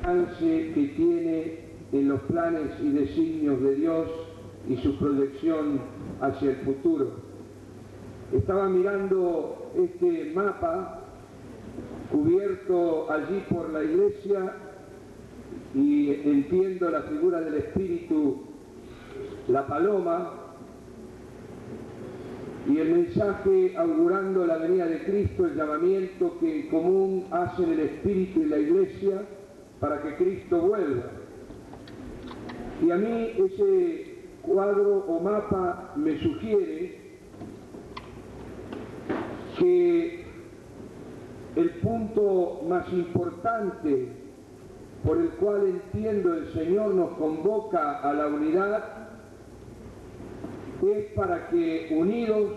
alcance que tiene en los planes y designios de Dios y su proyección hacia el futuro. Estaba mirando este mapa cubierto allí por la iglesia y entiendo la figura del espíritu, la paloma, y el mensaje augurando la venida de Cristo, el llamamiento que en común hacen el espíritu y la iglesia para que Cristo vuelva. Y a mí ese cuadro o mapa me sugiere que el punto más importante por el cual entiendo el Señor nos convoca a la unidad es para que unidos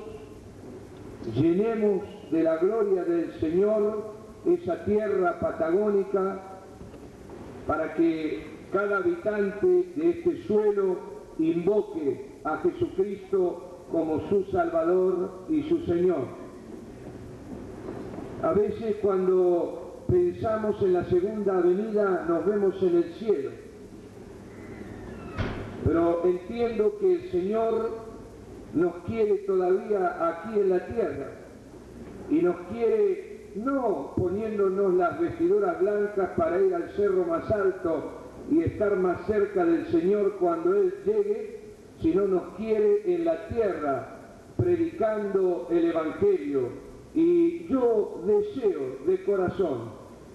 llenemos de la gloria del Señor esa tierra patagónica, para que cada habitante de este suelo invoque a Jesucristo como su Salvador y su Señor. A veces cuando pensamos en la segunda venida nos vemos en el cielo, pero entiendo que el Señor nos quiere todavía aquí en la tierra y nos quiere no poniéndonos las vestiduras blancas para ir al cerro más alto y estar más cerca del Señor cuando Él llegue, sino nos quiere en la tierra predicando el Evangelio. Y yo deseo de corazón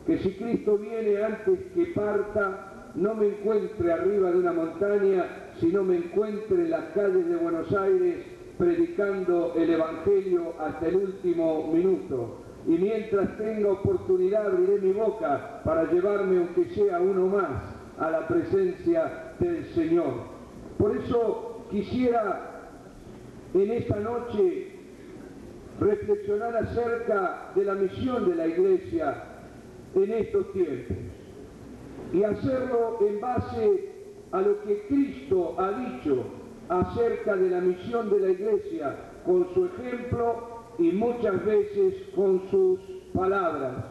que si Cristo viene antes que parta, no me encuentre arriba de una montaña, sino me encuentre en las calles de Buenos Aires predicando el Evangelio hasta el último minuto. Y mientras tenga oportunidad abriré mi boca para llevarme, aunque sea uno más, a la presencia del Señor. Por eso quisiera en esta noche reflexionar acerca de la misión de la Iglesia en estos tiempos y hacerlo en base a lo que Cristo ha dicho acerca de la misión de la Iglesia con su ejemplo y muchas veces con sus palabras.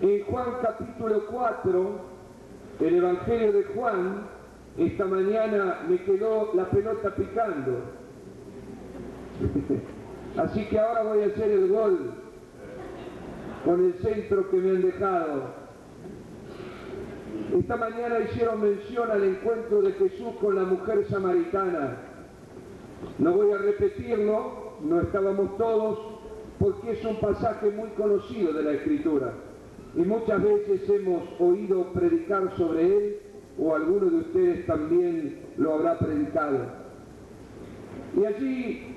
En Juan capítulo 4, el Evangelio de Juan, esta mañana me quedó la pelota picando. Así que ahora voy a hacer el gol con el centro que me han dejado. Esta mañana hicieron mención al encuentro de Jesús con la mujer samaritana. No voy a repetirlo, no estábamos todos, porque es un pasaje muy conocido de la Escritura. Y muchas veces hemos oído predicar sobre él, o alguno de ustedes también lo habrá predicado. Y allí,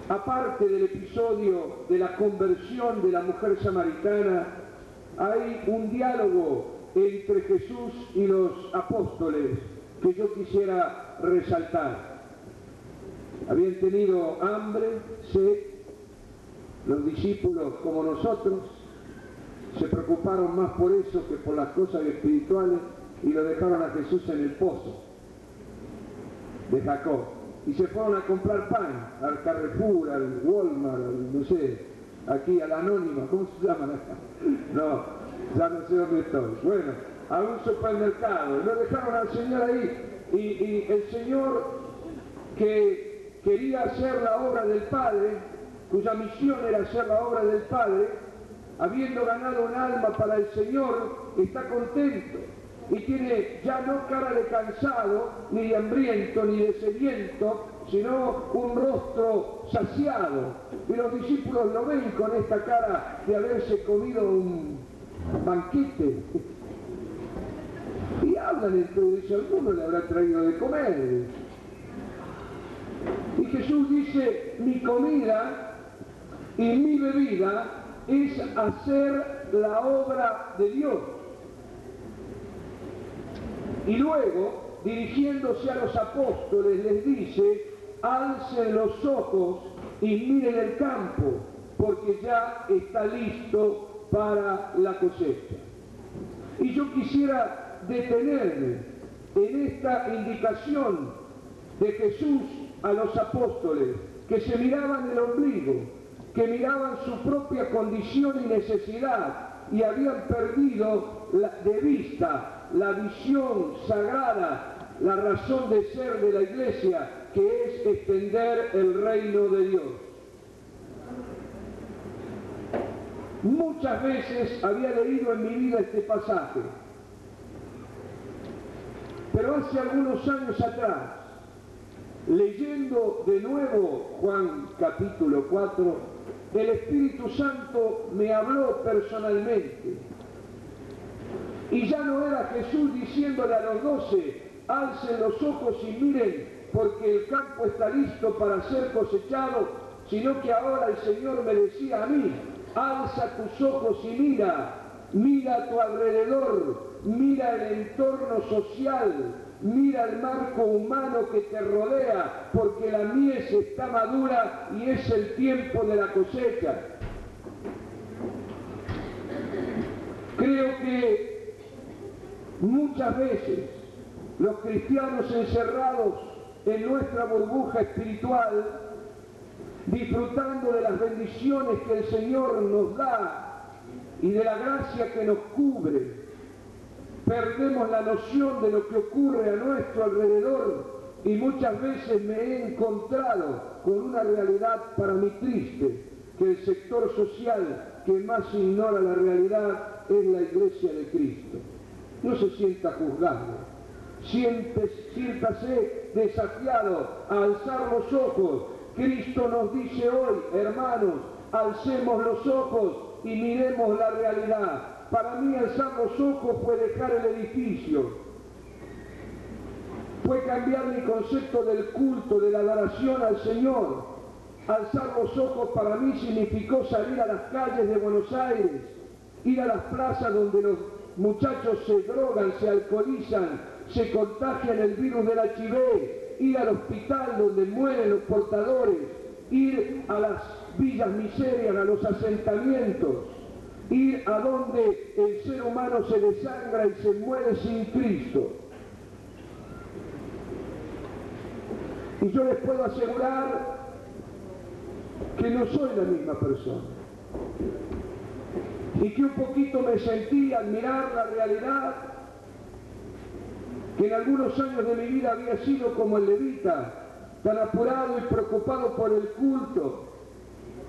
aparte del episodio de la conversión de la mujer samaritana, hay un diálogo entre Jesús y los apóstoles que yo quisiera resaltar. Habían tenido hambre, sed, los discípulos como nosotros, se preocuparon más por eso que por las cosas espirituales y lo dejaron a Jesús en el pozo de Jacob. Y se fueron a comprar pan al Carrefour, al Walmart, no sé, aquí al Anónima, ¿cómo se llaman acá? No, ya no sé dónde estoy. Bueno, a un supermercado, lo dejaron al Señor ahí y el Señor que quería hacer la obra del Padre, cuya misión era hacer la obra del Padre, habiendo ganado un alma para el Señor, está contento y tiene ya no cara de cansado, ni de hambriento, ni de sediento, sino un rostro saciado. Y los discípulos lo ven con esta cara de haberse comido un banquete. Y hablan entre ellos, alguno le habrá traído de comer. Y Jesús dice, mi comida y mi bebida es hacer la obra de Dios. Y luego, dirigiéndose a los apóstoles, les dice, alcen los ojos y miren el campo, porque ya está listo para la cosecha. Y yo quisiera detenerme en esta indicación de Jesús a los apóstoles, que se miraban el ombligo, que miraban su propia condición y necesidad, y habían perdido de vista la visión sagrada, la razón de ser de la Iglesia, que es extender el reino de Dios. Muchas veces había leído en mi vida este pasaje, pero hace algunos años atrás, leyendo de nuevo Juan capítulo 4, el Espíritu Santo me habló personalmente. Y ya no era Jesús diciéndole a los 12, alcen los ojos y miren, porque el campo está listo para ser cosechado, sino que ahora el Señor me decía a mí, alza tus ojos y mira a tu alrededor, mira el entorno social, mira el marco humano que te rodea, porque la mies está madura y es el tiempo de la cosecha. Creo que muchas veces los cristianos encerrados en nuestra burbuja espiritual, disfrutando de las bendiciones que el Señor nos da y de la gracia que nos cubre, perdemos la noción de lo que ocurre a nuestro alrededor y muchas veces me he encontrado con una realidad para mí triste, que el sector social que más ignora la realidad es la Iglesia de Cristo. No se sienta juzgado, siéntase desafiado a alzar los ojos. Cristo nos dice hoy, hermanos, alcemos los ojos y miremos la realidad. Para mí alzar los ojos fue dejar el edificio, fue cambiar mi concepto del culto, de la adoración al Señor. Alzar los ojos para mí significó salir a las calles de Buenos Aires, ir a las plazas donde los muchachos se drogan, se alcoholizan, se contagian el virus del HIV, ir al hospital donde mueren los portadores, ir a las villas miserias, a los asentamientos, ir a donde el ser humano se desangra y se muere sin Cristo. Y yo les puedo asegurar que no soy la misma persona. Y que un poquito me sentí al mirar la realidad, que en algunos años de mi vida había sido como el levita, tan apurado y preocupado por el culto,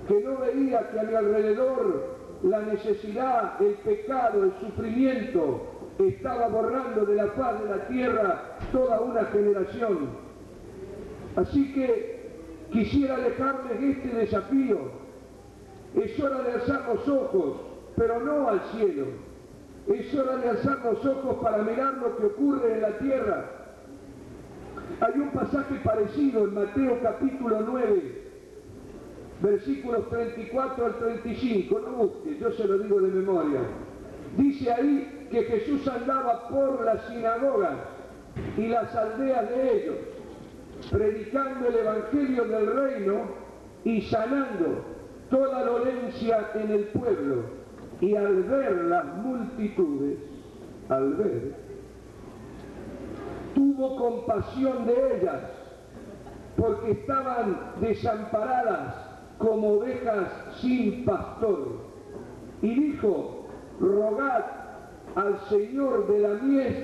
que no veía que a mi alrededor la necesidad, el pecado, el sufrimiento estaba borrando de la faz de la tierra toda una generación. Así que quisiera dejarles este desafío. Es hora de alzar los ojos, pero no al cielo. Es hora de alzar los ojos para mirar lo que ocurre en la tierra. Hay un pasaje parecido en Mateo capítulo 9, versículos 34 al 35, no busque, yo se lo digo de memoria. Dice ahí que Jesús andaba por las sinagogas y las aldeas de ellos, predicando el evangelio del reino y sanando toda dolencia en el pueblo. Y al ver las multitudes, tuvo compasión de ellas, porque estaban desamparadas como ovejas sin pastor. Y dijo, rogad al Señor de la mies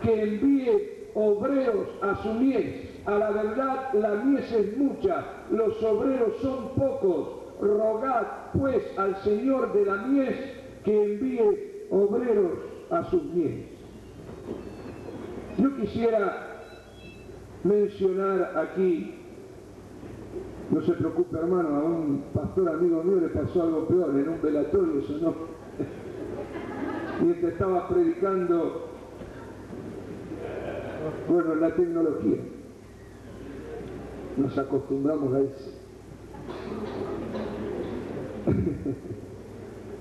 que envíe obreros a su mies. A la verdad, la mies es mucha, los obreros son pocos. Rogad pues al Señor de la mies que envíe obreros a sus mies. Yo quisiera mencionar aquí, no se preocupe hermano, a un pastor amigo mío le pasó algo peor, en un velatorio sonó, mientras estaba predicando, bueno, la tecnología, nos acostumbramos a eso.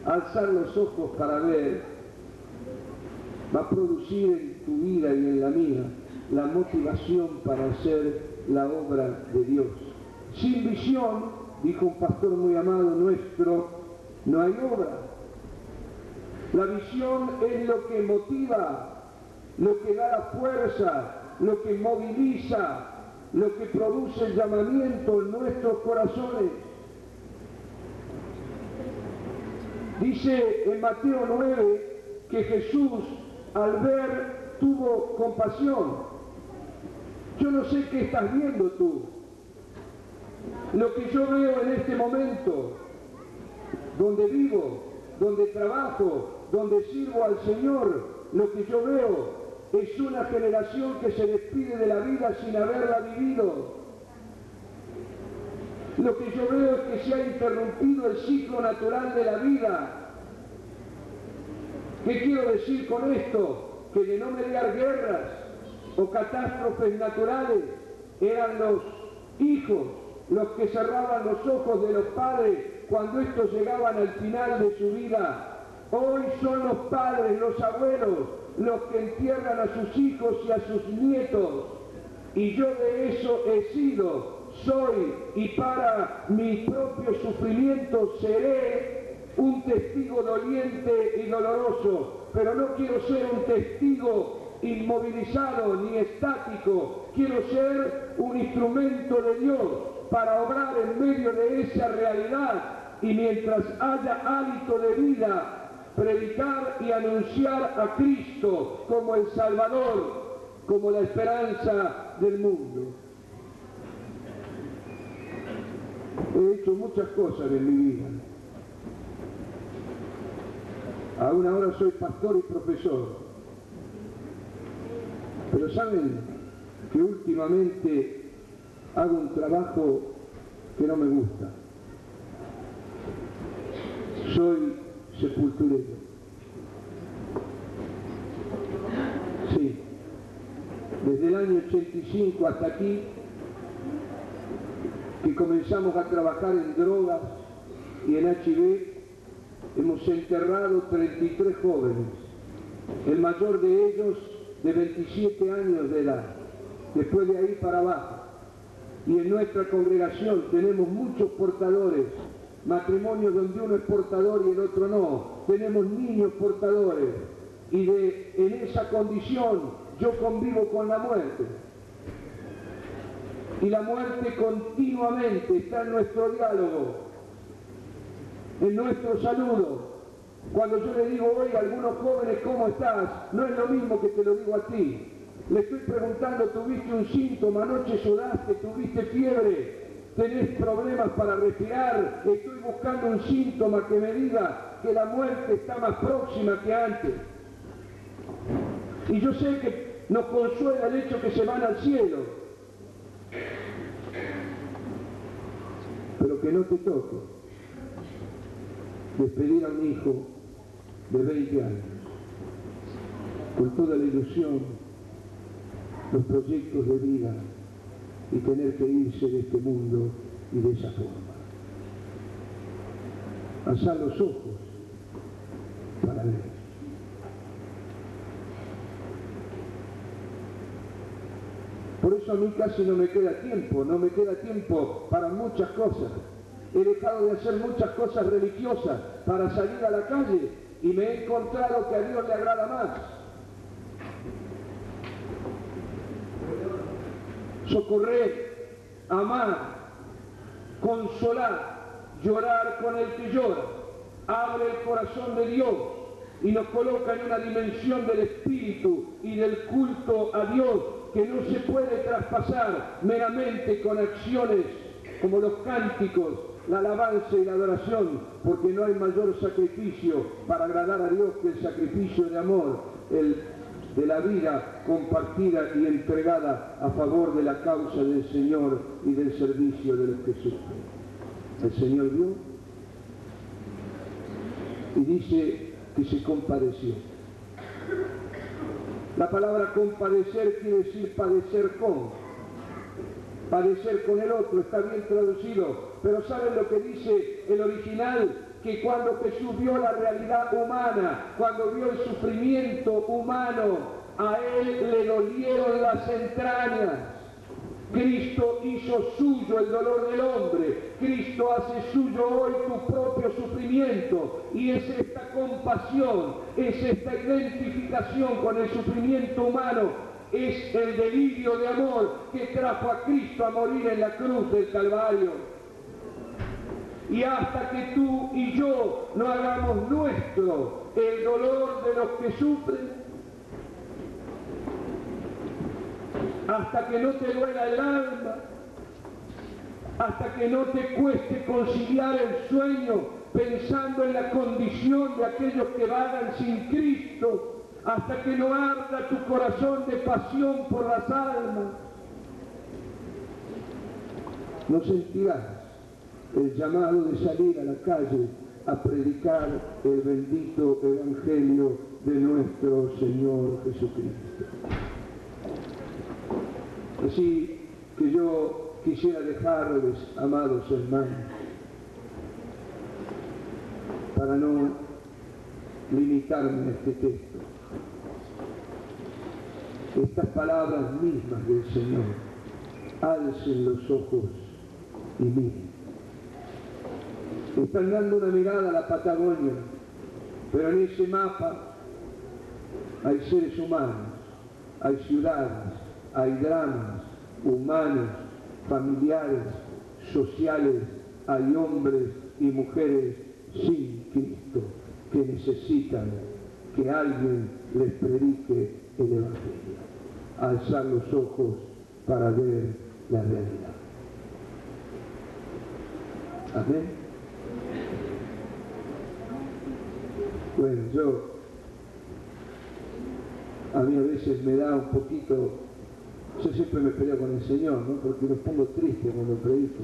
Alzar los ojos para ver va a producir en tu vida y en la mía la motivación para hacer la obra de Dios. Sin visión, dijo un pastor muy amado nuestro, no hay obra. La visión es lo que motiva, lo que da la fuerza, lo que moviliza, lo que produce el llamamiento en nuestros corazones. Dice en Mateo 9 que Jesús al ver tuvo compasión. Yo no sé qué estás viendo tú. Lo que yo veo en este momento, donde vivo, donde trabajo, donde sirvo al Señor, lo que yo veo es una generación que se despide de la vida sin haberla vivido. Lo que yo veo es que se ha interrumpido el ciclo natural de la vida. ¿Qué quiero decir con esto? Que de no mediar guerras o catástrofes naturales, eran los hijos los que cerraban los ojos de los padres cuando estos llegaban al final de su vida. Hoy son los padres, los abuelos, los que entierran a sus hijos y a sus nietos. Y yo de eso he sido, soy, y para mi propio sufrimiento seré un testigo doliente y doloroso. Pero no quiero ser un testigo inmovilizado ni estático. Quiero ser un instrumento de Dios para obrar en medio de esa realidad, y mientras haya hálito de vida, predicar y anunciar a Cristo como el Salvador, como la esperanza del mundo. He hecho muchas cosas en mi vida. Aún ahora soy pastor y profesor. Pero saben que últimamente hago un trabajo que no me gusta. Soy sepulturero. Sí. Desde el año 85 hasta aquí, que comenzamos a trabajar en drogas y en HIV, hemos enterrado 33 jóvenes, el mayor de ellos de 27 años de edad, después de ahí para abajo. Y en nuestra congregación tenemos muchos portadores, matrimonios donde uno es portador y el otro no, tenemos niños portadores, y en esa condición yo convivo con la muerte. Y la muerte continuamente está en nuestro diálogo, en nuestro saludo. Cuando yo le digo hoy a algunos jóvenes ¿cómo estás?, no es lo mismo que te lo digo a ti. Le estoy preguntando, ¿tuviste un síntoma? ¿Anoche sudaste? ¿Tuviste fiebre? ¿Tenés problemas para respirar? Estoy buscando un síntoma que me diga que la muerte está más próxima que antes. Y yo sé que nos consuela el hecho que se van al cielo, pero que no te toque despedir a un hijo de 20 años, con toda la ilusión, los proyectos de vida, y tener que irse de este mundo y de esa forma. Alzar los ojos para ver. Por eso a mí casi no me queda tiempo para muchas cosas. He dejado de hacer muchas cosas religiosas para salir a la calle y me he encontrado que a Dios le agrada más socorrer, amar, consolar, llorar con el que llora. Abre el corazón de Dios y nos coloca en una dimensión del espíritu y del culto a Dios que no se puede traspasar meramente con acciones como los cánticos, la alabanza y la adoración, porque no hay mayor sacrificio para agradar a Dios que el sacrificio de amor, de la vida compartida y entregada a favor de la causa del Señor y del servicio de los que sufren. El Señor vio y dice que se compadeció. La palabra compadecer quiere decir padecer con. Padecer con el otro, está bien traducido, pero ¿saben lo que dice el original? Que cuando Jesús vio la realidad humana, cuando vio el sufrimiento humano, a él le dolieron las entrañas. Cristo hizo suyo el dolor del hombre. Cristo hace suyo hoy tu propio sufrimiento. Y es esta compasión, es esta identificación con el sufrimiento humano, es el delirio de amor que trajo a Cristo a morir en la cruz del Calvario. Y hasta que tú y yo no hagamos nuestro el dolor de los que sufren, hasta que no te duela el alma, hasta que no te cueste conciliar el sueño pensando en la condición de aquellos que vagan sin Cristo, hasta que no arda tu corazón de pasión por las almas, no sentirás el llamado de salir a la calle a predicar el bendito Evangelio de nuestro Señor Jesucristo. Así que yo quisiera dejarles, amados hermanos, para no limitarme a este texto, estas palabras mismas del Señor: alcen los ojos y miren. Están dando una mirada a la Patagonia, pero en ese mapa hay seres humanos, hay ciudades, hay dramas humanos, familiares, sociales, hay hombres y mujeres sin Cristo que necesitan que alguien les predique el Evangelio. Alzar los ojos para ver la realidad. Amén. Bueno, a mí a veces me da un poquito, yo siempre me peleo con el Señor, ¿no? Porque me pongo triste cuando predico.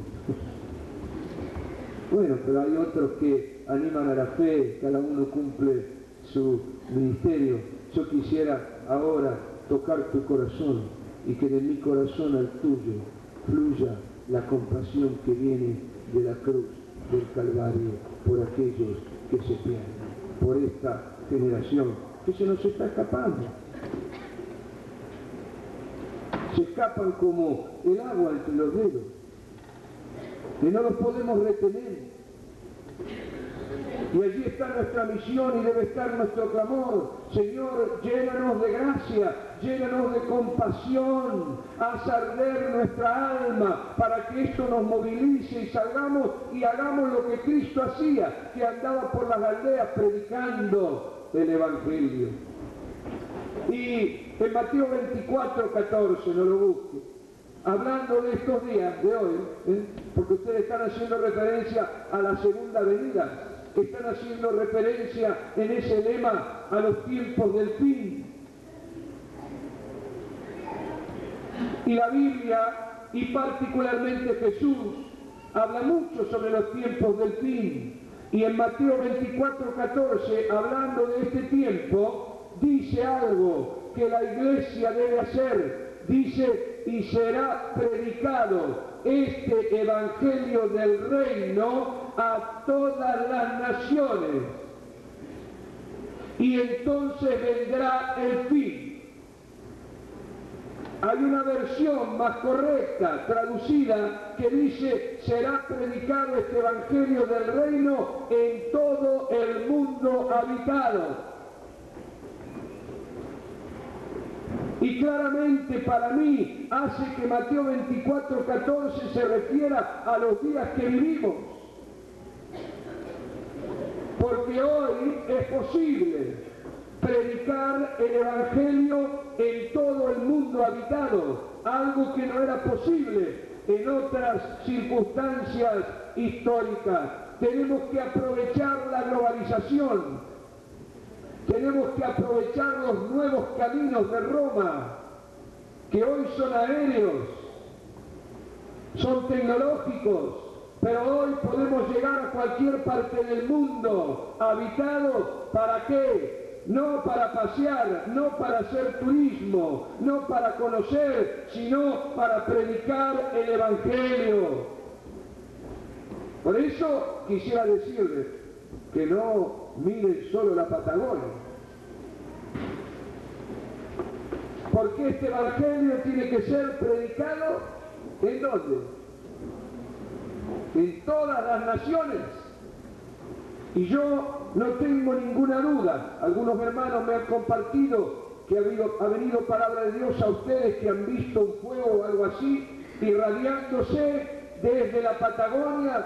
Bueno, pero hay otros que animan a la fe, cada uno cumple su ministerio. Yo quisiera ahora tocar tu corazón y que de mi corazón al tuyo fluya la compasión que viene de la cruz del Calvario por aquellos que se pierden, por esta generación que se nos está escapando. Se escapan como el agua entre los dedos, que no los podemos retener. Y allí está nuestra misión y debe estar nuestro clamor: Señor, llénanos de gracia, llénanos de compasión, haz arder nuestra alma para que esto nos movilice y salgamos y hagamos lo que Cristo hacía, que andaba por las aldeas predicando el Evangelio. Y en Mateo 24:14, no lo busque, hablando de estos días de hoy, porque ustedes están haciendo referencia a la segunda venida, están haciendo referencia en ese lema a los tiempos del fin. Y la Biblia, y particularmente Jesús, habla mucho sobre los tiempos del fin. Y en Mateo 24:14, hablando de este tiempo, dice algo que la iglesia debe hacer. Dice: y será predicado este evangelio del reino a todas las naciones, y entonces vendrá el fin. Hay una versión más correcta, traducida, que dice: será predicado este evangelio del reino en todo el mundo habitado. Y claramente para mí hace que Mateo 24:14 se refiera a los días que vivimos. Porque hoy es posible predicar el Evangelio en todo el mundo habitado, algo que no era posible en otras circunstancias históricas. Tenemos que aprovechar la globalización. Tenemos que aprovechar los nuevos caminos de Roma, que hoy son aéreos, son tecnológicos, pero hoy podemos llegar a cualquier parte del mundo habitado. ¿Para qué? No para pasear, no para hacer turismo, no para conocer, sino para predicar el Evangelio. Por eso quisiera decirles que no miren solo la Patagonia, porque este Evangelio tiene que ser predicado ¿en dónde? En todas las naciones. Y yo no tengo ninguna duda, algunos hermanos me han compartido que ha venido palabra de Dios a ustedes que han visto un fuego o algo así irradiándose desde la Patagonia,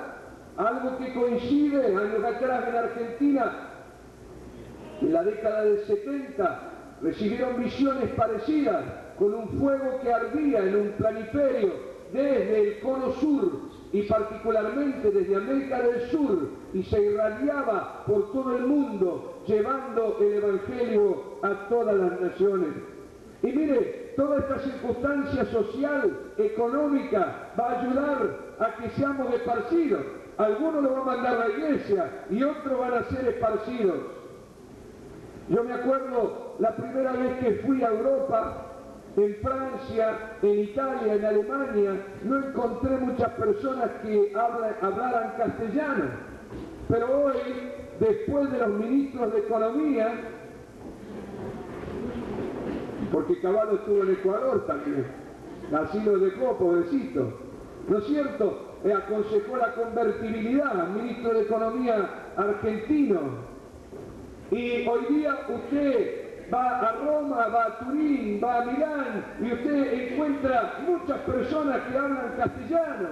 algo que coincide años atrás en Argentina. En la década del 70 recibieron visiones parecidas, con un fuego que ardía en un planiferio desde el cono sur y particularmente desde América del Sur, y se irradiaba por todo el mundo, llevando el Evangelio a todas las naciones. Y mire, toda esta circunstancia social, económica, va a ayudar a que seamos esparcidos. Algunos lo van a mandar a la iglesia y otros van a ser esparcidos. Yo me acuerdo la primera vez que fui a Europa, en Francia, en Italia, en Alemania, no encontré muchas personas que hablaran castellano. Pero hoy, después de los ministros de Economía, porque Caballo estuvo en Ecuador también, así lo dejó, pobrecito, ¿no es cierto? Aconsejó la convertibilidad, ministro de Economía argentino. Y hoy día usted va a Roma, va a Turín, va a Milán y usted encuentra muchas personas que hablan castellano.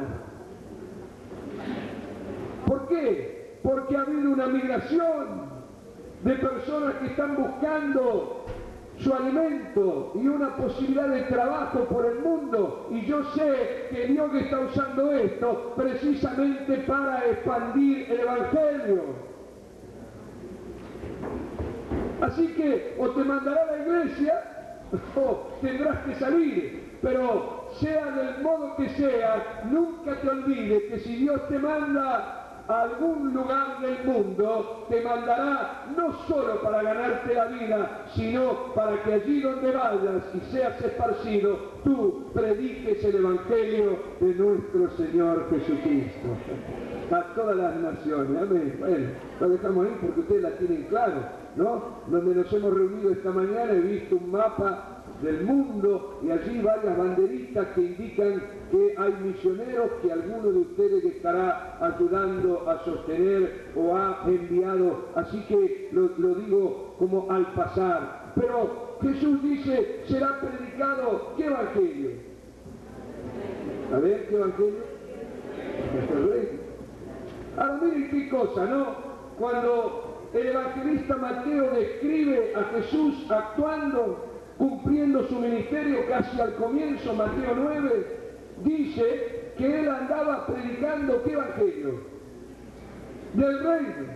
¿Por qué? Porque ha habido una migración de personas que están buscando su alimento y una posibilidad de trabajo por el mundo, y yo sé que Dios está usando esto precisamente para expandir el Evangelio. Así que o te mandará a la iglesia o tendrás que salir, pero sea del modo que sea, nunca te olvides que si Dios te manda a algún lugar del mundo, te mandará no solo para ganarte la vida, sino para que allí donde vayas y seas esparcido, tú prediques el Evangelio de nuestro Señor Jesucristo a todas las naciones. Amén. Bueno, lo dejamos ahí porque ustedes la tienen claro, ¿no? Donde nos hemos reunido esta mañana he visto un mapa del mundo y allí varias banderitas que indican que hay misioneros que alguno de ustedes estará ayudando a sostener o ha enviado, así que lo digo como al pasar. Pero Jesús dice, será predicado, ¿qué evangelio? A ver, ¿qué evangelio? Ahora miren qué cosa, ¿no? Cuando el evangelista Mateo describe a Jesús actuando, cumpliendo su ministerio casi al comienzo, Mateo 9, dice que él andaba predicando ¿qué evangelio? Del reino,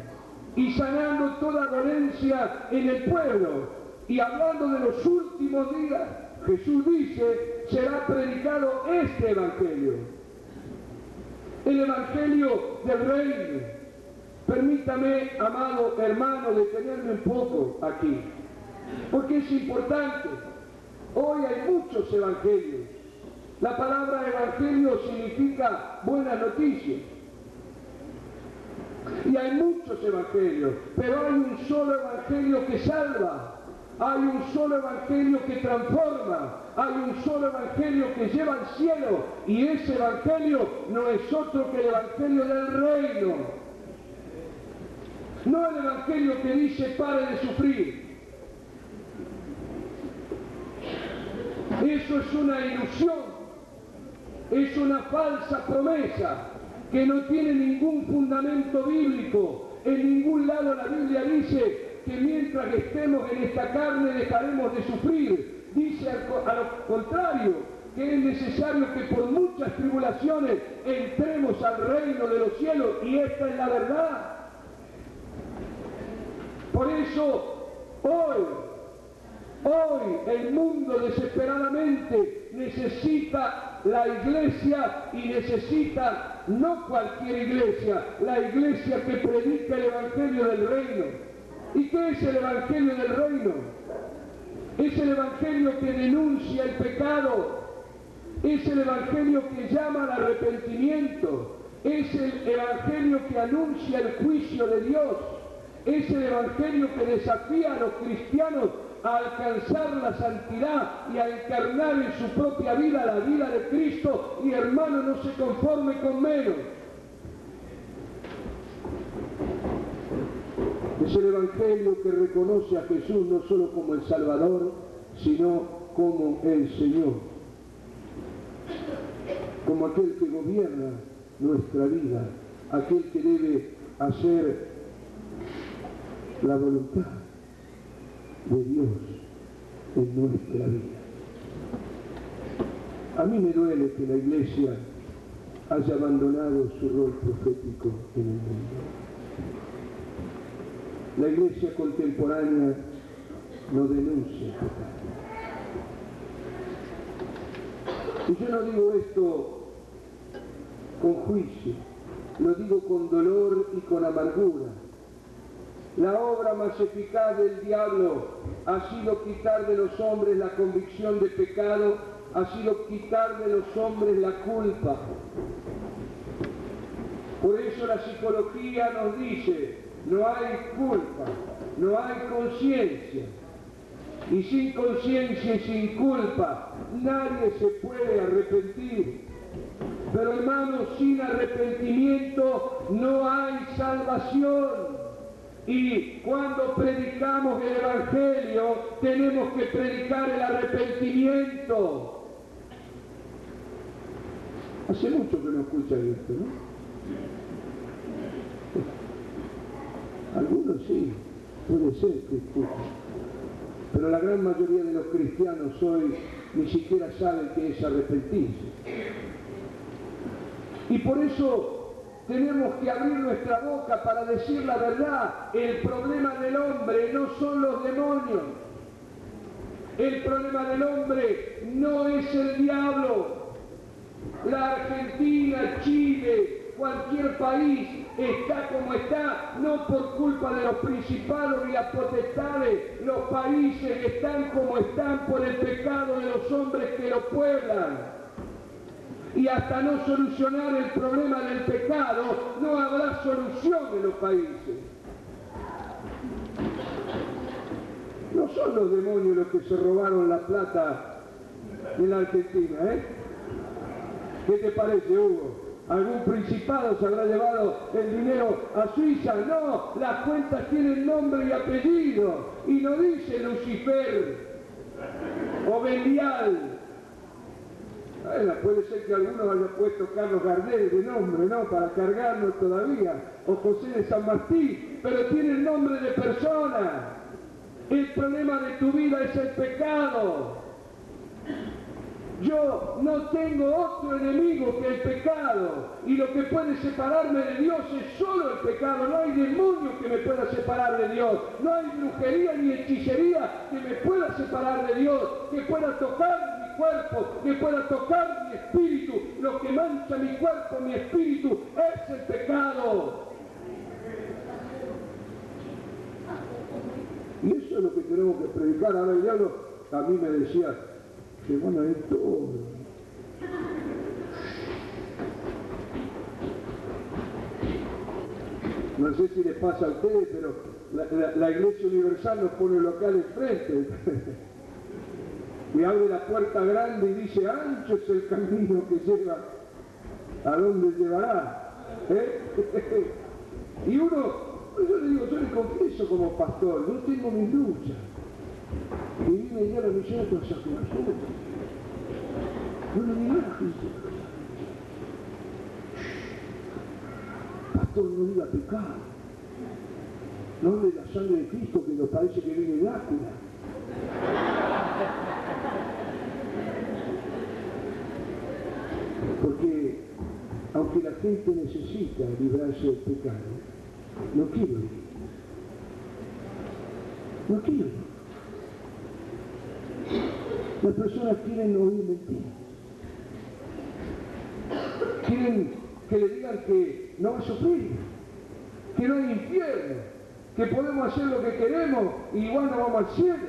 y sanando toda dolencia en el pueblo, y hablando de los últimos días, Jesús dice, será predicado este evangelio, el evangelio del reino. Permítame, amado hermano, detenerme un poco aquí, porque es importante. Hoy hay muchos evangelios. La palabra evangelio significa buenas noticias. Y hay muchos evangelios, pero hay un solo evangelio que salva. Hay un solo evangelio que transforma. Hay un solo evangelio que lleva al cielo. Y ese evangelio no es otro que el evangelio del reino. No el evangelio que dice pare de sufrir. Eso es una ilusión, es una falsa promesa que no tiene ningún fundamento bíblico. En ningún lado la Biblia dice que mientras estemos en esta carne dejaremos de sufrir. Dice a lo contrario, que es necesario que por muchas tribulaciones entremos al reino de los cielos, y esta es la verdad. Por eso, hoy el mundo desesperadamente necesita la iglesia, y necesita no cualquier iglesia, la iglesia que predica el evangelio del reino. ¿Y qué es el evangelio del reino? Es el evangelio que denuncia el pecado, es el evangelio que llama al arrepentimiento, es el evangelio que anuncia el juicio de Dios. Es el evangelio que desafía a los cristianos a alcanzar la santidad y a encarnar en su propia vida la vida de Cristo. Y hermano, no se conforme con menos. Es el evangelio que reconoce a Jesús no solo como el Salvador, sino como el Señor, como aquel que gobierna nuestra vida, aquel que debe hacer la voluntad de Dios en nuestra vida. A mí me duele que la Iglesia haya abandonado su rol profético en el mundo. La Iglesia contemporánea no denuncia el pecado. Y yo no digo esto con juicio, lo digo con dolor y con amargura. La obra más eficaz del diablo ha sido quitar de los hombres la convicción de pecado, ha sido quitar de los hombres la culpa. Por eso la psicología nos dice, no hay culpa, no hay conciencia. Y sin conciencia y sin culpa, nadie se puede arrepentir. Pero hermanos, sin arrepentimiento no hay salvación. Y cuando predicamos el Evangelio, tenemos que predicar el arrepentimiento. Hace mucho que no escuchan esto, ¿no? Algunos sí, puede ser que escuchen. Pero la gran mayoría de los cristianos hoy ni siquiera saben qué es arrepentirse. Y por eso tenemos que abrir nuestra boca para decir la verdad. El problema del hombre no son los demonios. El problema del hombre no es el diablo. La Argentina, Chile, cualquier país está como está, no por culpa de los principados y las potestades. Los países están como están por el pecado de los hombres que lo pueblan. Y hasta no solucionar el problema del pecado, no habrá solución en los países. No son los demonios los que se robaron la plata en la Argentina, ¿eh? ¿Qué te parece, Hugo? ¿Algún principado se habrá llevado el dinero a Suiza? No, las cuentas tienen nombre y apellido. Y no dice Lucifer o Belial. Bueno, puede ser que algunos hayan puesto Carlos Gardel de nombre, ¿no? Para cargarnos todavía. O José de San Martín. Pero tienen nombre de persona. El problema de tu vida es el pecado. Yo no tengo otro enemigo que el pecado, y lo que puede separarme de Dios es solo el pecado. No hay demonio que me pueda separar de Dios, no hay brujería ni hechicería que me pueda separar de Dios, que pueda tocar mi cuerpo, que pueda tocar mi espíritu. Lo que mancha mi cuerpo, mi espíritu, es el pecado. Y eso es lo que tenemos que predicar. Ahora el diablo a mí me decía que bueno, es todo. No sé si les pasa a ustedes, pero la Iglesia Universal nos pone un local enfrente. Y abre la puerta grande y dice, ancho es el camino que lleva, ¿a dónde llevará? Y uno, yo le digo, yo le confieso como pastor, yo tengo mis luchas. Y viene ya la misión de sacrificio. No le diga a la gente. Pastor, no diga pecado. No hable de la sangre de Cristo, que nos parece que viene Drácula. Porque aunque la gente necesita librarse del pecado, no quiero ir. No quiero. Las personas quieren oír mentiras. Quieren que le digan que no va a sufrir, que no hay infierno, que podemos hacer lo que queremos y igual no vamos al cielo.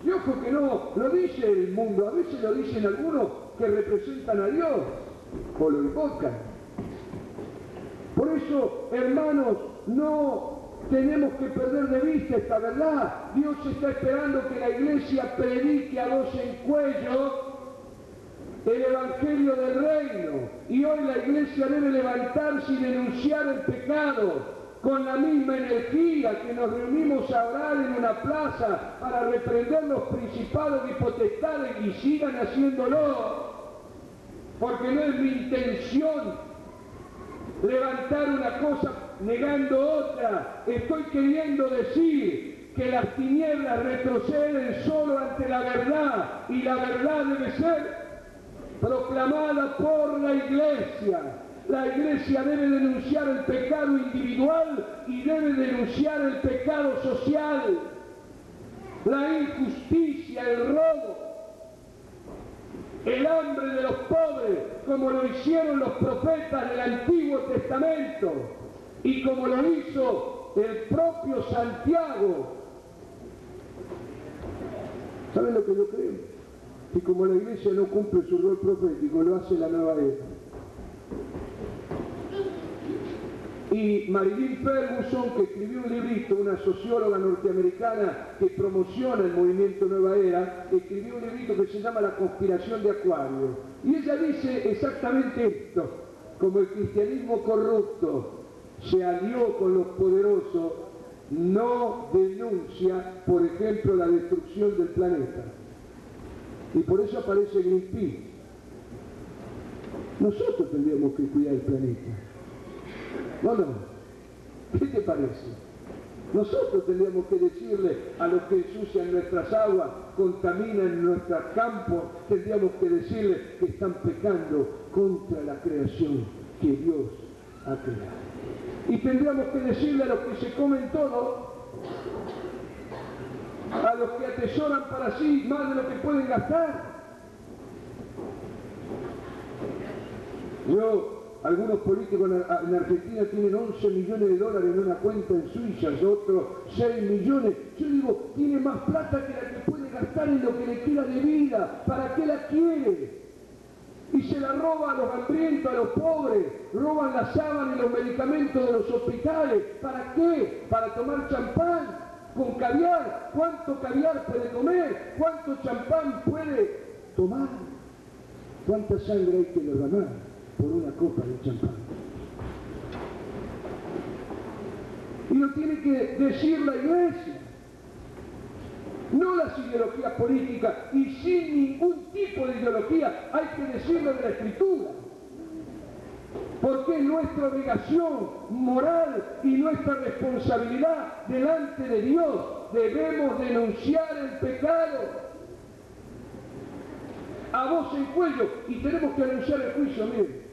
Y ojo que no lo dice el mundo, a veces lo dicen algunos que representan a Dios o lo invocan. Por eso, hermanos, no tenemos que perder de vista esta verdad. Dios está esperando que la iglesia predique a voz en cuello el Evangelio del Reino. Y hoy la iglesia debe levantarse y denunciar el pecado con la misma energía que nos reunimos a orar en una plaza para reprender los principados y potestades, y sigan haciéndolo. Porque no es mi intención levantar una cosa negando otra. Estoy queriendo decir que las tinieblas retroceden solo ante la verdad, y la verdad debe ser proclamada por la Iglesia. La Iglesia debe denunciar el pecado individual y debe denunciar el pecado social, la injusticia, el robo, el hambre de los pobres, como lo hicieron los profetas del Antiguo Testamento y como lo hizo el propio Santiago. ¿Saben lo que yo creo? Que como la Iglesia no cumple su rol profético, lo hace la nueva era. Y Marilyn Ferguson, que escribió un librito, una socióloga norteamericana que promociona el movimiento Nueva Era, escribió un librito que se llama La conspiración de Acuario. Y ella dice exactamente esto: como el cristianismo corrupto se alió con los poderosos, no denuncia, por ejemplo, la destrucción del planeta. Y por eso aparece Greenpeace. Nosotros tendríamos que cuidar el planeta. ¿No, no? ¿Qué te parece? Nosotros tendríamos que decirle a los que ensucian nuestras aguas, contaminan nuestros campos, tendríamos que decirle que están pecando contra la creación que Dios ha creado. Y tendríamos que decirle a los que se comen todo, a los que atesoran para sí más de lo que pueden gastar. Algunos políticos en Argentina tienen 11 millones de dólares en una cuenta en Suiza, otros 6 millones. Yo digo, tiene más plata que la que puede gastar en lo que le queda de vida. ¿Para qué la quiere? Y se la roba a los hambrientos, a los pobres, roban la sábana y los medicamentos de los hospitales. ¿Para qué? Para tomar champán con caviar. ¿Cuánto caviar puede comer? ¿Cuánto champán puede tomar? ¿Cuánta sangre hay que derramar por una copa de champán? Y lo tiene que decir la Iglesia, no las ideologías políticas, y sin ningún tipo de ideología hay que decirlo de la Escritura, porque es nuestra obligación moral y nuestra responsabilidad delante de Dios. Debemos denunciar el pecado a voz en cuello, y tenemos que anunciar el juicio. Miren,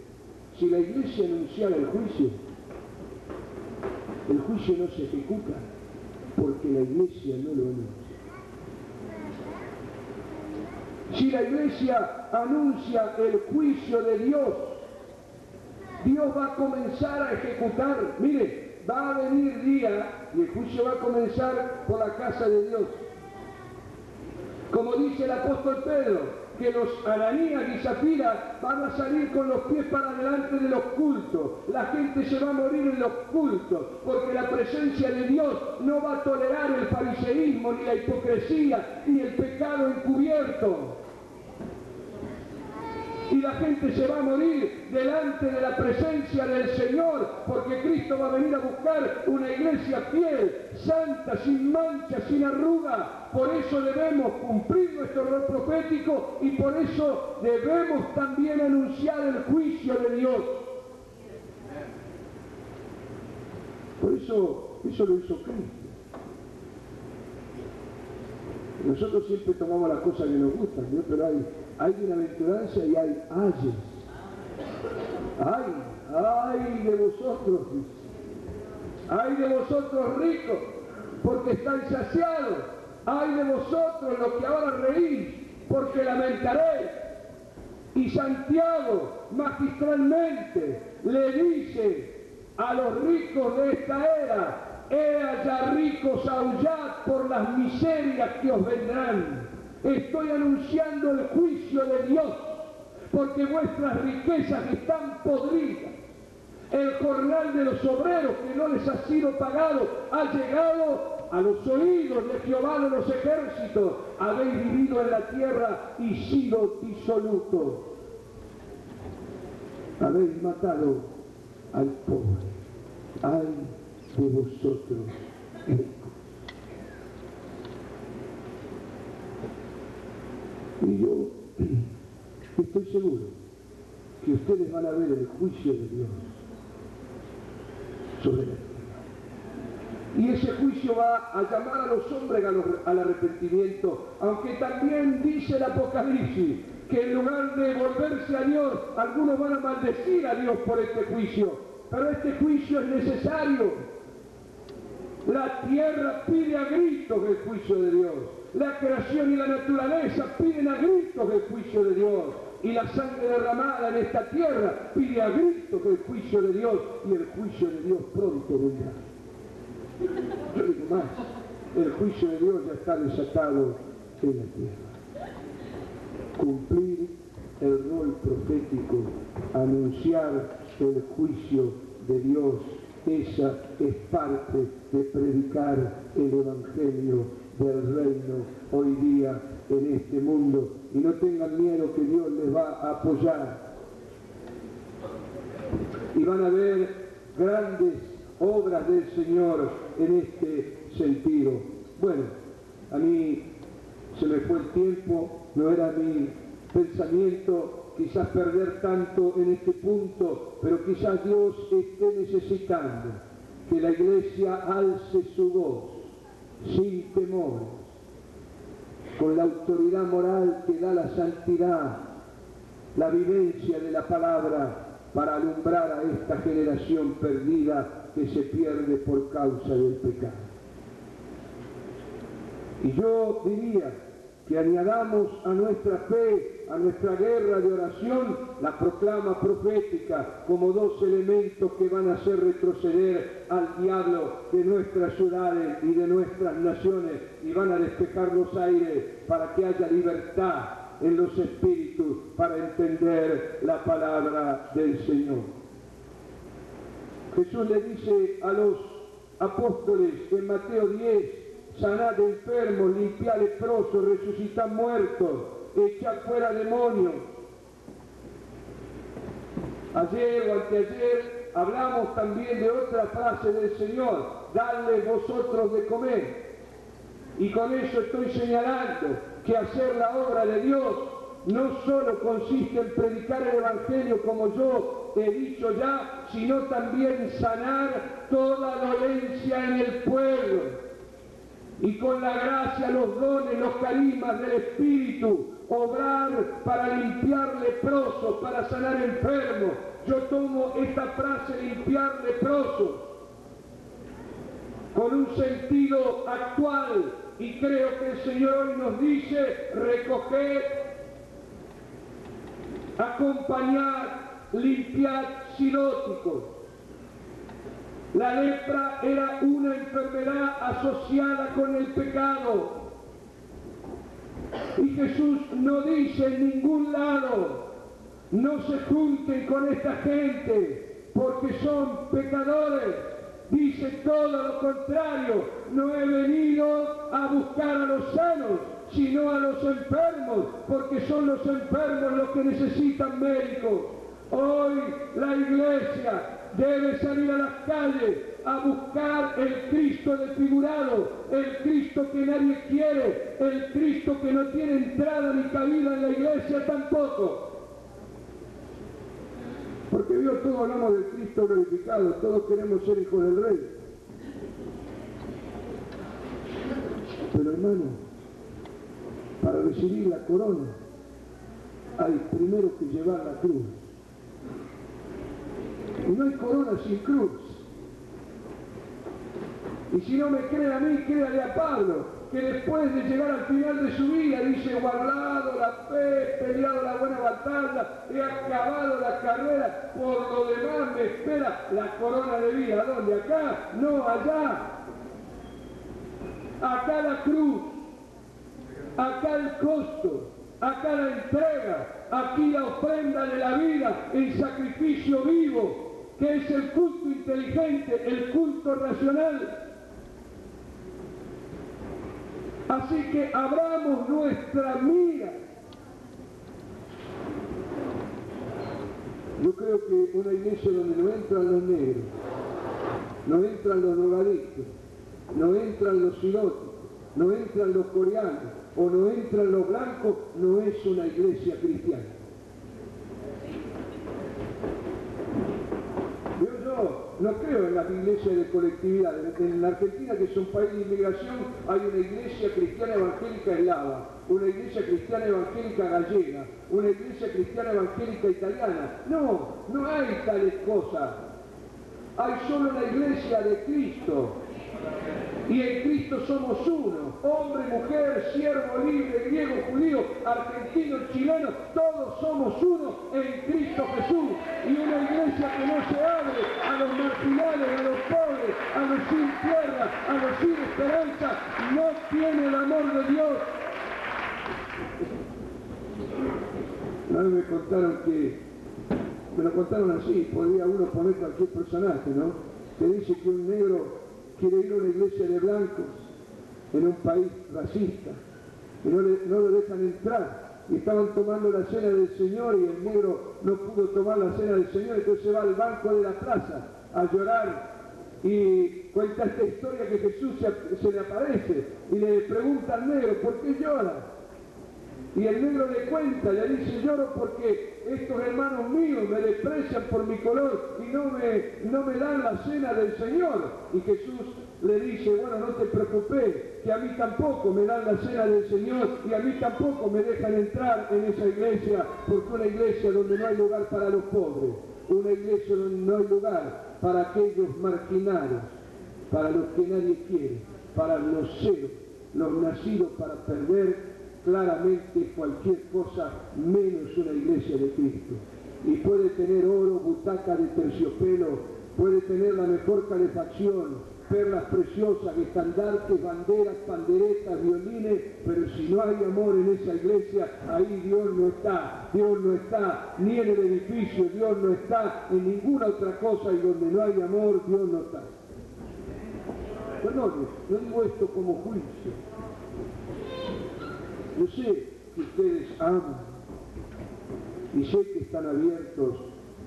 si la Iglesia anunciara el juicio no se ejecuta, porque la Iglesia no lo anuncia. Si la Iglesia anuncia el juicio de Dios, Dios va a comenzar a ejecutar. Mire, va a venir día y el juicio va a comenzar por la casa de Dios. Como dice el apóstol Pedro, que los Ananías y Zafira van a salir con los pies para adelante de los cultos. La gente se va a morir en los cultos, porque la presencia de Dios no va a tolerar el fariseísmo, ni la hipocresía, ni el pecado encubierto. Y la gente se va a morir delante de la presencia del Señor, porque Cristo va a venir a buscar una iglesia fiel, santa, sin mancha, sin arruga. Por eso debemos cumplir nuestro rol profético y por eso debemos también anunciar el juicio de Dios. Por eso lo hizo Cristo. Nosotros siempre tomamos las cosas que nos gustan, ¿no? Pero hay bienaventuranza y hay ayes. ¡Ay de vosotros! ¡Ay de vosotros ricos! Porque estáis saciados. ¡Ay de vosotros los que ahora reís! Porque lamentaréis. Y Santiago magistralmente le dice a los ricos de esta era: he allá ricos, aullad por las miserias que os vendrán. Estoy anunciando el juicio de Dios, porque vuestras riquezas están podridas. El jornal de los obreros que no les ha sido pagado ha llegado a los oídos de Jehová de los ejércitos. Habéis vivido en la tierra y sido disolutos. Habéis matado al pobre. Ay de vosotros ricos. Y yo estoy seguro que ustedes van a ver el juicio de Dios sobre la tierra. Y ese juicio va a llamar a los hombres al arrepentimiento, aunque también dice el Apocalipsis que en lugar de volverse a Dios, algunos van a maldecir a Dios por este juicio. Pero este juicio es necesario. La tierra pide a gritos el juicio de Dios. La creación y la naturaleza piden a gritos el juicio de Dios. Y la sangre derramada en esta tierra pide a gritos el juicio de Dios. Y el juicio de Dios pronto vendrá. Yo digo más, el juicio de Dios ya está desatado en la tierra. Cumplir el rol profético, anunciar el juicio de Dios, esa es parte de predicar el Evangelio del Reino hoy día en este mundo. Y no tengan miedo que Dios les va a apoyar. Y van a ver grandes obras del Señor en este sentido. Bueno, a mí se me fue el tiempo, no era mi pensamiento quizás perder tanto en este punto, pero quizás Dios esté necesitando que la Iglesia alce su voz sin temor, con la autoridad moral que da la santidad, la vivencia de la palabra, para alumbrar a esta generación perdida que se pierde por causa del pecado. Y yo diría que añadamos a nuestra fe, a nuestra guerra de oración, la proclama profética como dos elementos que van a hacer retroceder al diablo de nuestras ciudades y de nuestras naciones y van a despejar los aires para que haya libertad en los espíritus para entender la palabra del Señor. Jesús le dice a los apóstoles en Mateo 10, sanad enfermos, limpiad leprosos, resucitad muertos, echad fuera demonios. Ayer o anteayer hablamos también de otra frase del Señor, dadle vosotros de comer. Y con eso estoy señalando que hacer la obra de Dios no solo consiste en predicar el Evangelio como yo he dicho ya, sino también sanar toda dolencia en el pueblo. Y con la gracia, los dones, los carismas del Espíritu, obrar para limpiar leprosos, para sanar enfermos. Yo tomo esta frase, limpiar leprosos, con un sentido actual, y creo que el Señor hoy nos dice, recoger, acompañar, limpiar sinóticos. La lepra era una enfermedad asociada con el pecado. Y Jesús no dice en ningún lado, no se junten con esta gente porque son pecadores. Dice todo lo contrario, no he venido a buscar a los sanos, sino a los enfermos, porque son los enfermos los que necesitan médicos. Hoy la Iglesia debe salir a las calles a buscar el Cristo desfigurado, el Cristo que nadie quiere, el Cristo que no tiene entrada ni cabida en la Iglesia tampoco. Porque Dios, todos hablamos del Cristo glorificado, todos queremos ser hijos del Rey. Pero hermano, para recibir la corona hay primero que llevar la cruz. Y no hay corona sin cruz. Y si no me cree a mí, créale a Pablo, que después de llegar al final de su vida dice, guardado la fe, peleado la buena batalla, he acabado la carrera, por lo demás me espera la corona de vida. ¿Dónde? ¿Acá? No, allá. Acá la cruz, acá el costo, acá la entrega, aquí la ofrenda de la vida, el sacrificio vivo, que es el culto inteligente, el culto racional. Así que abramos nuestra mira. Yo creo que una iglesia donde no entran los negros, no entran los drogadictos, no entran los silóticos, no entran los coreanos o no entran los blancos, no es una iglesia cristiana. no creo en las iglesias de colectividad. En la Argentina, que es un país de inmigración, hay una iglesia cristiana evangélica eslava, una iglesia cristiana evangélica gallega, una iglesia cristiana evangélica italiana. No hay tales cosas. Hay solo la iglesia de Cristo. Y en Cristo somos uno, hombre, mujer, siervo, libre, griego, judío, argentino, chileno, todos somos uno en Cristo Jesús. Y una iglesia que no se abre a los marginales, a los pobres, a los sin tierra, a los sin esperanza, no tiene el amor de Dios. Una vez me lo contaron así, podría uno poner cualquier personaje, ¿no? Que dice que un negro quiere ir a una iglesia de blancos en un país racista y no lo dejan entrar, y estaban tomando la cena del Señor y el negro no pudo tomar la cena del Señor, entonces se va al banco de la plaza a llorar y cuenta esta historia que Jesús se le aparece y le pregunta al negro: ¿por qué llora? Y el negro le cuenta, le dice: lloro porque estos hermanos míos me desprecian por mi color y no me dan la cena del Señor. Y Jesús le dice: bueno, no te preocupes, que a mí tampoco me dan la cena del Señor y a mí tampoco me dejan entrar en esa iglesia, porque una iglesia donde no hay lugar para los pobres, una iglesia donde no hay lugar para aquellos marginados, para los que nadie quiere, para los ceros, los nacidos para perder, claramente cualquier cosa menos una iglesia de Cristo. Y puede tener oro, butaca de terciopelo, puede tener la mejor calefacción, perlas preciosas, estandartes, banderas, panderetas, violines, pero si no hay amor en esa iglesia, ahí Dios no está. Dios no está ni en el edificio, Dios no está en ninguna otra cosa, y donde no hay amor, Dios no está. Bueno, no digo esto como juicio. Yo sé que ustedes aman y sé que están abiertos,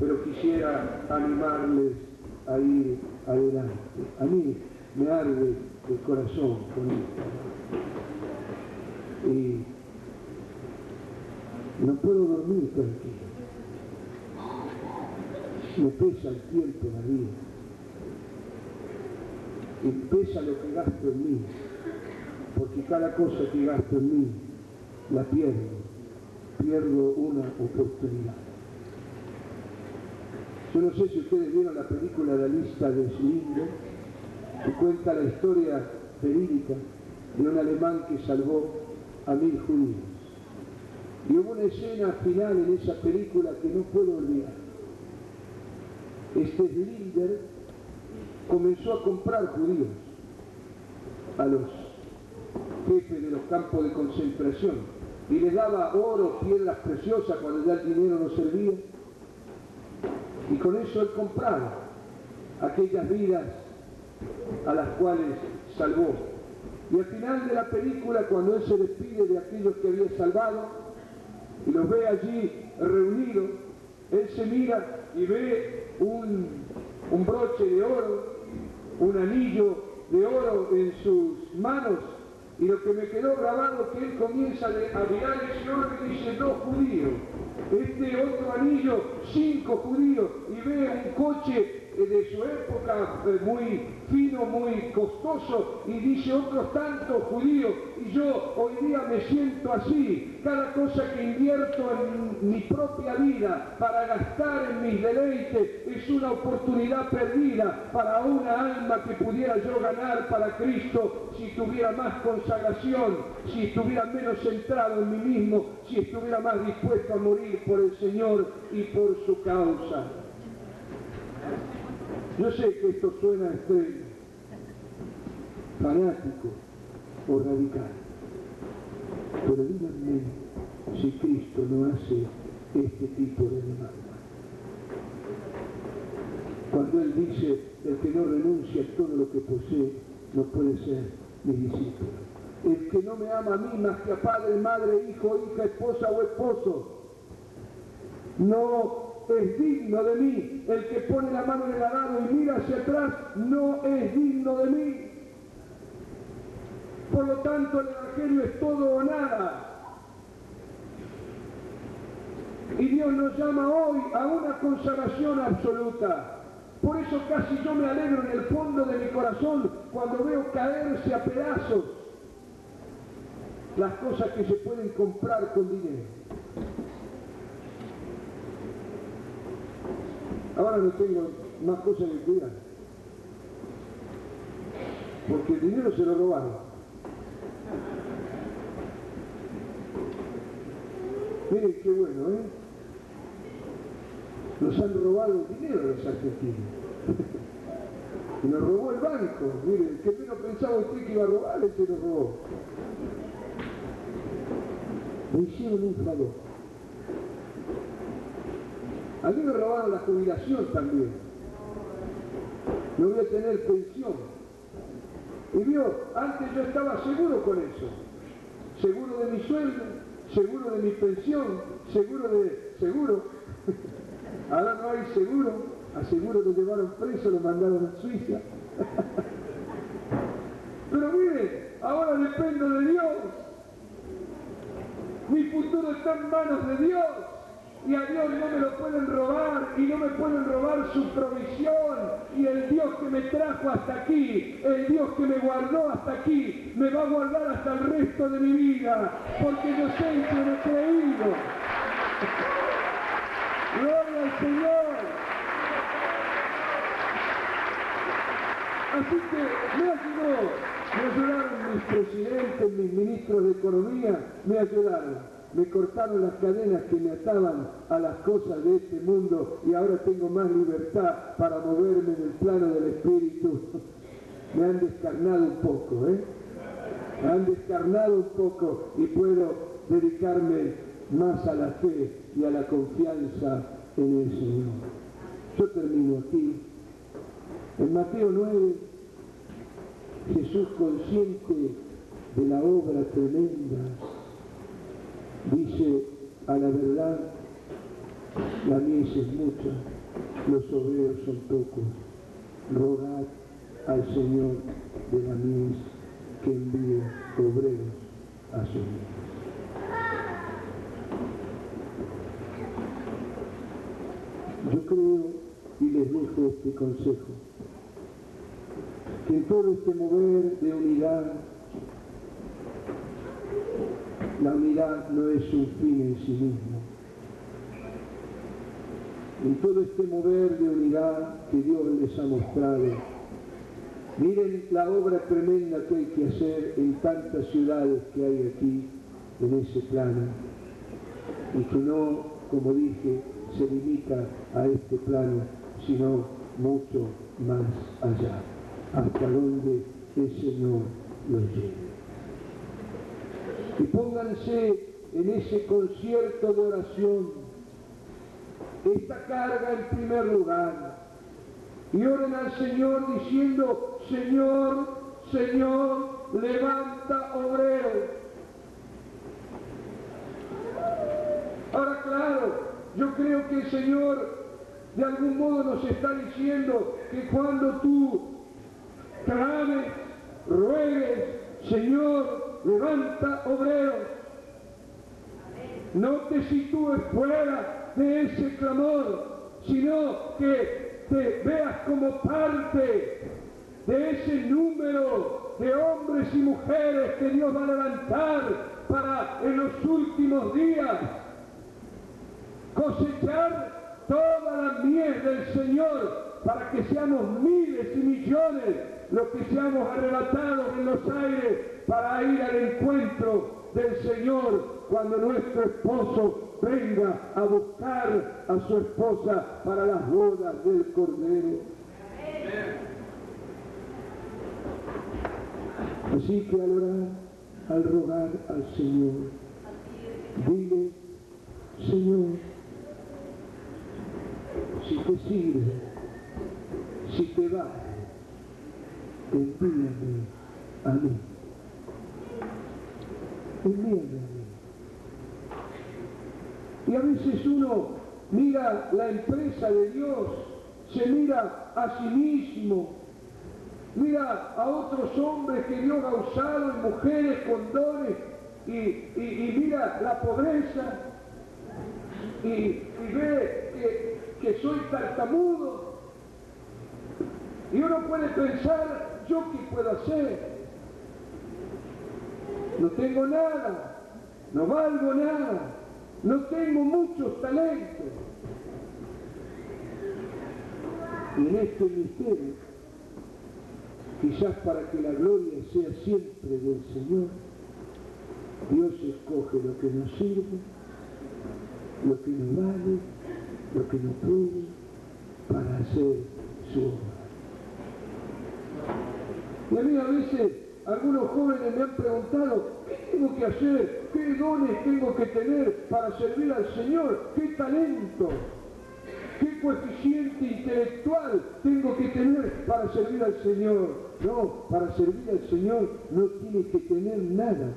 pero quisiera animarles a ir adelante. A mí me arde el corazón con esto. Y no puedo dormir tranquilo. Me pesa el tiempo, la vida. Y pesa lo que gasto en mí, porque cada cosa que gasto en mí la pierdo una oportunidad. Yo no sé si ustedes vieron la película La lista de Schindler, que cuenta la historia verídica de un alemán que salvó a 1000 judíos. Y hubo una escena final en esa película que no puedo olvidar. Este Schindler comenzó a comprar judíos a los jefes de los campos de concentración y les daba oro, piedras preciosas cuando ya el dinero no servía, y con eso él compraba aquellas vidas a las cuales salvó. Y al final de la película, cuando él se despide de aquellos que había salvado y los ve allí reunidos, él se mira y ve un broche de oro, un anillo de oro en sus manos, y lo que me quedó grabado es que él comienza a mirar ese oro y dice: 2 judíos, este otro anillo, 5 judíos, y ve un coche de su época muy fino, muy costoso, y dice: otros tantos judíos. Y yo hoy día me siento así. Cada cosa que invierto en mi propia vida para gastar en mis deleites es una oportunidad perdida para una alma que pudiera yo ganar para Cristo, si tuviera más consagración, si estuviera menos centrado en mí mismo, si estuviera más dispuesto a morir por el Señor y por su causa. Yo sé que esto suena extremo, fanático o radical, pero díganme si Cristo no hace este tipo de demanda. Cuando Él dice: el que no renuncia a todo lo que posee no puede ser mi discípulo. El que no me ama a mí más que a padre, madre, hijo, hija, esposa o esposo, no es digno de mí. El que pone la mano en el arado y mira hacia atrás no es digno de mí. Por lo tanto, el Evangelio es todo o nada. Y Dios nos llama hoy a una consagración absoluta. Por eso casi yo me alegro en el fondo de mi corazón cuando veo caerse a pedazos las cosas que se pueden comprar con dinero. Ahora no tengo más cosas que cuidar, porque el dinero se lo robaron. Miren qué bueno, ¿eh? Nos han robado el dinero los argentinos. Y nos robó el banco. Miren, el que menos pensaba usted que iba a robar, ese nos robó. Me hicieron un favor. A mí me robaron la jubilación también. No voy a tener pensión. Y vio, antes yo estaba seguro con eso. Seguro de mi sueldo, seguro de mi pensión, seguro. Ahora no hay seguro. A seguro lo llevaron preso, lo mandaron a Suiza. Pero mire, ahora dependo de Dios. Mi futuro está en manos de Dios. Y a Dios no me lo pueden robar, y no me pueden robar su provisión. Y el Dios que me trajo hasta aquí, el Dios que me guardó hasta aquí, me va a guardar hasta el resto de mi vida, porque yo sé en quien he creído. Gloria al Señor. Así que me ayudaron mis presidentes, mis ministros de economía, me ayudaron. Me cortaron las cadenas que me ataban a las cosas de este mundo y ahora tengo más libertad para moverme en el plano del Espíritu. Me han descarnado un poco, ¿eh? Me han descarnado un poco y puedo dedicarme más a la fe y a la confianza en el Señor. Yo termino aquí. En Mateo 9, Jesús, consciente de la obra tremenda, dice: a la verdad, la mies es mucha, los obreros son pocos. Rogad al Señor de la mies que envíe obreros a su mies. Yo creo, y les dejo este consejo, que en todo este mover de unidad, la unidad no es un fin en sí mismo. En todo este mover de unidad que Dios les ha mostrado, miren la obra tremenda que hay que hacer en tantas ciudades que hay aquí, en ese plano, y que no, como dije, se limita a este plano, sino mucho más allá, hasta donde el Señor los lleve. Y pónganse en ese concierto de oración, esta carga en primer lugar, y oren al Señor diciendo: Señor, Señor, levanta obreros. Ahora, claro, yo creo que el Señor de algún modo nos está diciendo que cuando tú clames, ruegues: Señor, levanta obreros, no te sitúes fuera de ese clamor, sino que te veas como parte de ese número de hombres y mujeres que Dios va a levantar para en los últimos días cosechar toda la mies del Señor, para que seamos miles y millones los que seamos arrebatados en los aires para ir al encuentro del Señor cuando nuestro esposo venga a buscar a su esposa para las bodas del Cordero. Así que al orar, al rogar al Señor, dile: Señor, si te sirve, si te va, envíame a mí. Envíame a mí. Y a veces uno mira la empresa de Dios, se mira a sí mismo, mira a otros hombres que Dios ha usado, y mujeres con dones, y mira la pobreza, y ve que soy tartamudo, Y uno puede pensar, ¿yo qué puedo hacer? No tengo nada, no valgo nada, no tengo muchos talentos. Y en este misterio, quizás para que la gloria sea siempre del Señor, Dios escoge lo que nos sirve, lo que nos vale, lo que nos puede, para hacer su obra. Y a mí a veces algunos jóvenes me han preguntado, ¿qué tengo que hacer? ¿Qué dones tengo que tener para servir al Señor? ¿Qué talento? ¿Qué coeficiente intelectual tengo que tener para servir al Señor? No, para servir al Señor no tienes que tener nada.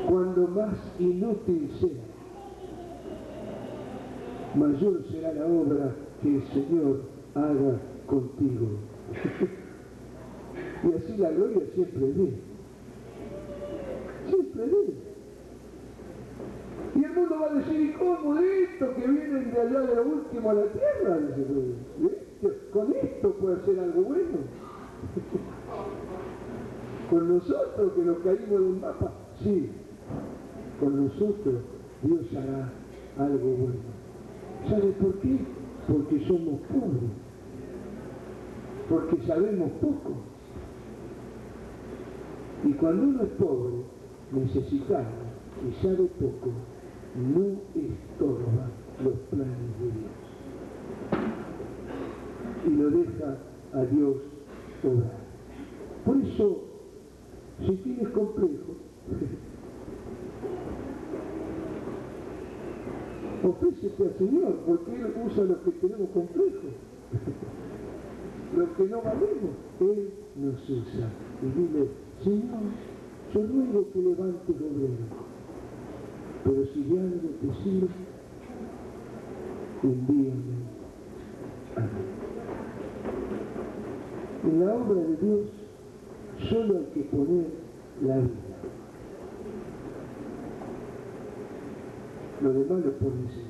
Cuando más inútil sea, mayor será la obra que el Señor haga contigo. Y así la gloria siempre es de Él. Siempre es de Él. Y el mundo va a decir, ¿y cómo de esto que vienen de allá de lo último a la tierra? Dice, con esto puede hacer algo bueno. Con nosotros que nos caímos del mapa, sí. Con nosotros Dios hará algo bueno. ¿Sabe por qué? Porque somos pobres. Porque sabemos poco. Y cuando uno es pobre, necesitado y sabe poco, no estorba los planes de Dios. Y lo deja a Dios obrar. Por eso, si tienes complejo, ofrécete al Señor, porque Él usa los que tenemos complejos. Los que no valemos, Él nos usa. Y dile, Señor, yo ruego que levantes obreros, pero si de algo te sirve, envíame a mí. En la obra de Dios solo hay que poner la vida. Lo demás lo pones Él.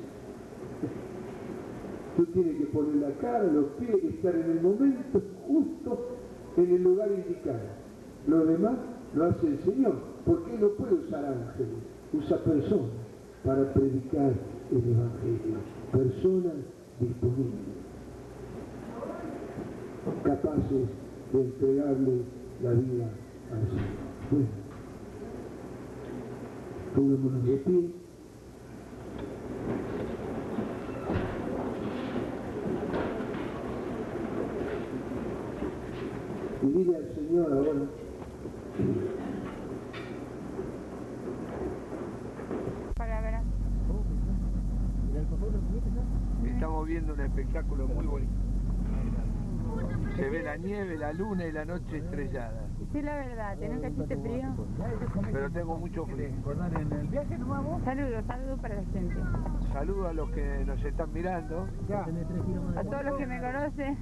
Tú tienes que poner la cara, los pies, estar en el momento justo, en el lugar indicado. Lo demás lo hace el Señor, porque Él no puede usar ángeles, usa personas para predicar el Evangelio. Personas disponibles, capaces de entregarle la vida al Señor. Bueno, pongámonos de pie. Y dile al Señor ahora, estamos viendo un espectáculo muy bonito. Se ve la nieve, la luna y la noche estrellada. Sí, la verdad, ¿tiene un cachito frío? Pero tengo mucho frío. Saludos para la gente. Saludos a los que nos están mirando. A todos los que me conocen.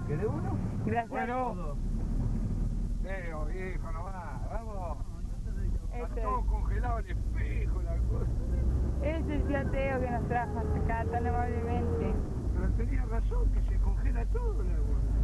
¿Querés uno? Gracias. Bueno. Veo, viejo, nomás. Vamos. Está todo Es congelado el espejo, la cosa. el tío Teo que nos trajo hasta acá tan amablemente. Pero tenía razón, que se congela todo, la cosa.